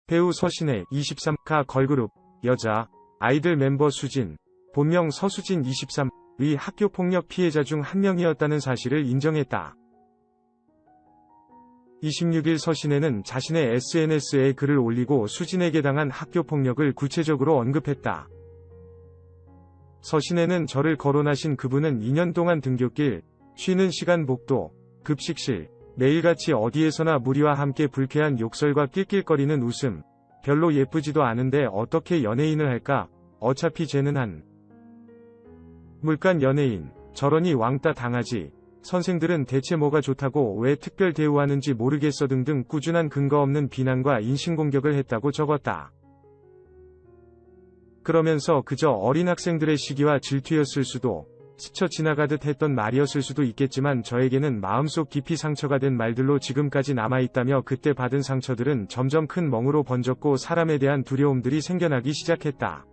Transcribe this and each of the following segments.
배우 서신혜 23가 걸그룹 여자 아이들 멤버 수진, 본명 서수진 23의 학교폭력 피해자 중 한 명이었다는 사실을 인정했다. 26일 서신혜는 자신의 SNS에 글을 올리고 수진에게 당한 학교폭력을 구체적으로 언급했다. 서신혜는 저를 거론하신 그분은 2년 동안 등굣길, 쉬는 시간 복도, 급식실, 매일같이 어디에서나 무리와 함께 불쾌한 욕설과 낄낄거리는 웃음, 별로 예쁘지도 않은데 어떻게 연예인을 할까? 어차피 쟤는 한 물간 연예인, 저러니 왕따 당하지, 선생들은 대체 뭐가 좋다고 왜 특별 대우하는지 모르겠어 등등 꾸준한 근거 없는 비난과 인신공격을 했다고 적었다. 그러면서 그저 어린 학생들의 시기와 질투였을 수도, 스쳐 지나가듯 했던 말이었을 수도 있겠지만 저에게는 마음속 깊이 상처가 된 말들로 지금까지 남아있다며 그때 받은 상처들은 점점 큰 멍으로 번졌고 사람에 대한 두려움들이 생겨나기 시작했다.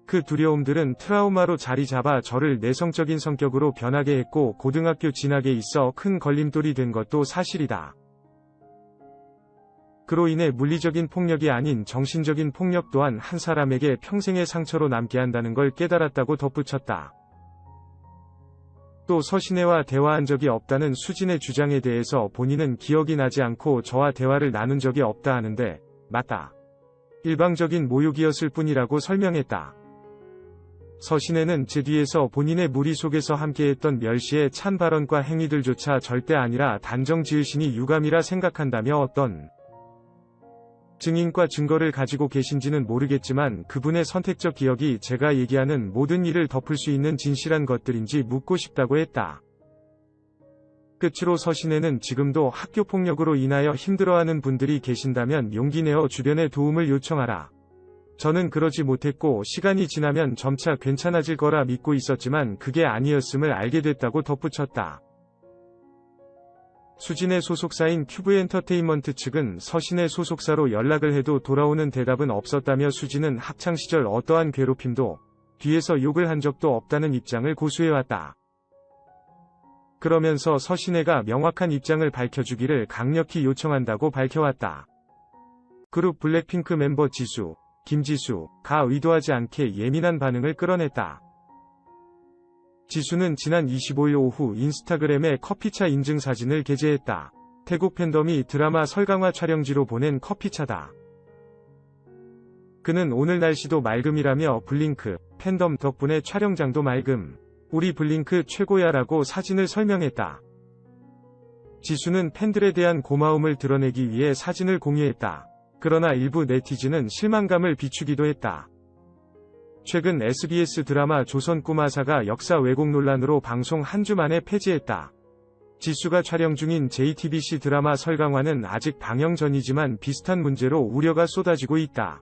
그 두려움들은 트라우마로 자리 잡아 저를 내성적인 성격으로 변하게 했고 고등학교 진학에 있어 큰 걸림돌이 된 것도 사실이다. 그로 인해 물리적인 폭력이 아닌 정신적인 폭력 또한 한 사람에게 평생의 상처로 남게 한다는 걸 깨달았다고 덧붙였다. 또 서신혜와 대화한 적이 없다는 수진의 주장에 대해서 본인은 기억이 나지 않고 저와 대화를 나눈 적이 없다 하는데 맞다. 일방적인 모욕이었을 뿐이라고 설명했다. 서신혜는 제 뒤에서 본인의 무리 속에서 함께했던 멸시의 찬 발언과 행위들조차 절대 아니라 단정 지으시니 유감이라 생각한다며 어떤 증인과 증거를 가지고 계신지는 모르겠지만 그분의 선택적 기억이 제가 얘기하는 모든 일을 덮을 수 있는 진실한 것들인지 묻고 싶다고 했다. 끝으로 서신혜는 지금도 학교폭력으로 인하여 힘들어하는 분들이 계신다면 용기 내어 주변에 도움을 요청하라. 저는 그러지 못했고 시간이 지나면 점차 괜찮아질 거라 믿고 있었지만 그게 아니었음을 알게 됐다고 덧붙였다. 수진의 소속사인 큐브엔터테인먼트 측은 서신혜 소속사로 연락을 해도 돌아오는 대답은 없었다며 수진은 학창시절 어떠한 괴롭힘도 뒤에서 욕을 한 적도 없다는 입장을 고수해왔다. 그러면서 서신혜가 명확한 입장을 밝혀주기를 강력히 요청한다고 밝혀왔다. 그룹 블랙핑크 멤버 지수, 김지수가 의도하지 않게 예민한 반응을 끌어냈다. 지수는 지난 25일 오후 인스타그램에 커피차 인증 사진을 게재했다. 태국 팬덤이 드라마 설강화 촬영지로 보낸 커피차다. 그는 오늘 날씨도 맑음이라며 블링크 팬덤 덕분에 촬영장도 맑음. 우리 블링크 최고야라고 사진을 설명했다. 지수는 팬들에 대한 고마움을 드러내기 위해 사진을 공유했다. 그러나 일부 네티즌은 실망감을 비추기도 했다. 최근 SBS 드라마 조선 꿈아사가 역사 왜곡 논란으로 방송 한 주 만에 폐지했다. 지수가 촬영 중인 JTBC 드라마 설강화는 아직 방영 전이지만 비슷한 문제로 우려가 쏟아지고 있다.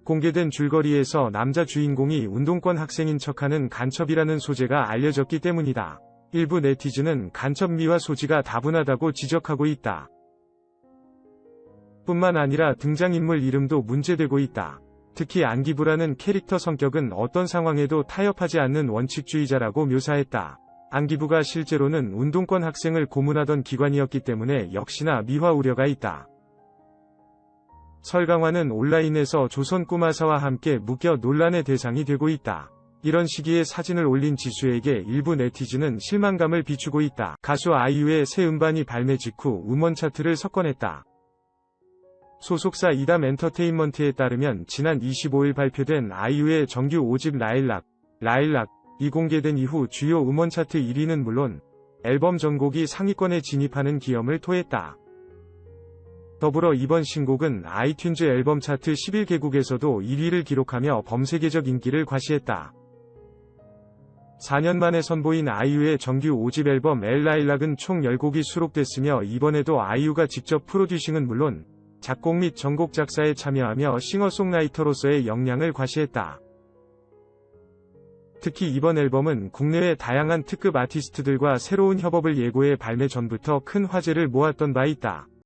공개된 줄거리에서 남자 주인공이 운동권 학생인 척하는 간첩이라는 소재가 알려졌기 때문이다. 일부 네티즌은 간첩 미화 소지가 다분하다고 지적하고 있다. 뿐만 아니라 등장인물 이름도 문제되고 있다. 특히 안기부라는 캐릭터 성격은 어떤 상황에도 타협하지 않는 원칙주의자라고 묘사했다. 안기부가 실제로는 운동권 학생을 고문하던 기관이었기 때문에 역시나 미화 우려가 있다. 설강화는 온라인에서 조선 꿈아사와 함께 묶여 논란의 대상이 되고 있다. 이런 시기에 사진을 올린 지수에게 일부 네티즌은 실망감을 비추고 있다. 가수 아이유의 새 음반이 발매 직후 음원 차트를 석권했다. 소속사 이담 엔터테인먼트에 따르면 지난 25일 발표된 아이유의 정규 5집 라일락이 공개된 이후 주요 음원 차트 1위는 물론 앨범 전곡이 상위권에 진입하는 기염을 토했다. 더불어 이번 신곡은 아이튠즈 앨범 차트 11개국에서도 1위를 기록하며 범세계적 인기를 과시했다. 4년 만에 선보인 아이유의 정규 5집 앨범 라일락은 총 10곡이 수록됐으며 이번에도 아이유가 직접 프로듀싱은 물론 작곡 및 전곡 작사에 참여하며 싱어송라이터로서의 역량을 과시했다. 특히 이번 앨범은 국내외 다양한 특급 아티스트들과 새로운 협업을 예고해 발매 전부터 큰 화제를 모았던 바 있다.